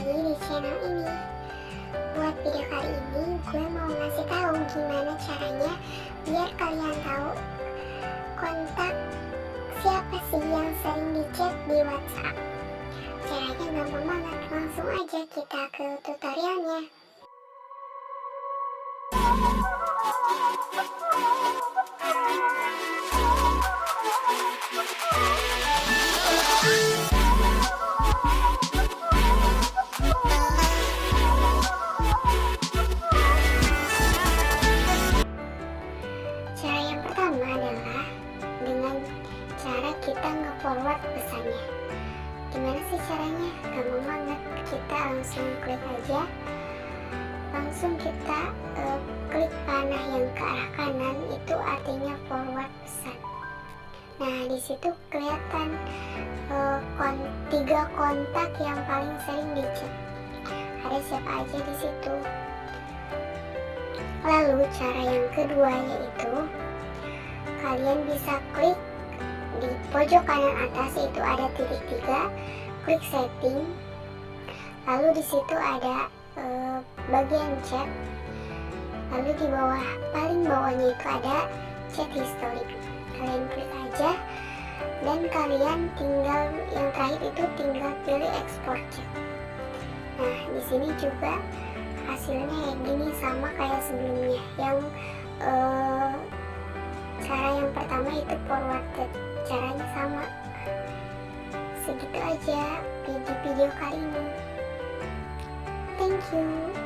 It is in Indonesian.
lagi di channel ini. Buat video kali ini gue mau ngasih tahu gimana caranya biar kalian tahu kontak siapa sih yang sering di chat di WhatsApp. Caranya gampang banget, langsung aja kita ke tutorialnya. Cara yang pertama adalah dengan cara kita nge-forward pesannya. Gimana sih caranya? Gampang banget, kita langsung klik aja, langsung kita klik panah yang ke arah kanan, itu artinya forward pesan. Nah, di situ kelihatan 3 kontak yang paling sering di chat. Ada siapa aja di situ. Lalu cara yang kedua yaitu kalian bisa klik di pojok kanan atas, itu ada titik 3, klik setting. Lalu di situ ada bagian chat. Lalu di bawah, paling bawahnya itu ada chat history. Kalian klik aja dan kalian tinggal, yang terakhir itu tinggal pilih export chat. Nah, di sini juga hasilnya kayak gini, sama kayak sebelumnya. Yang cara yang pertama itu forwarded, caranya sama. Segitu aja video kali ini. Thank you.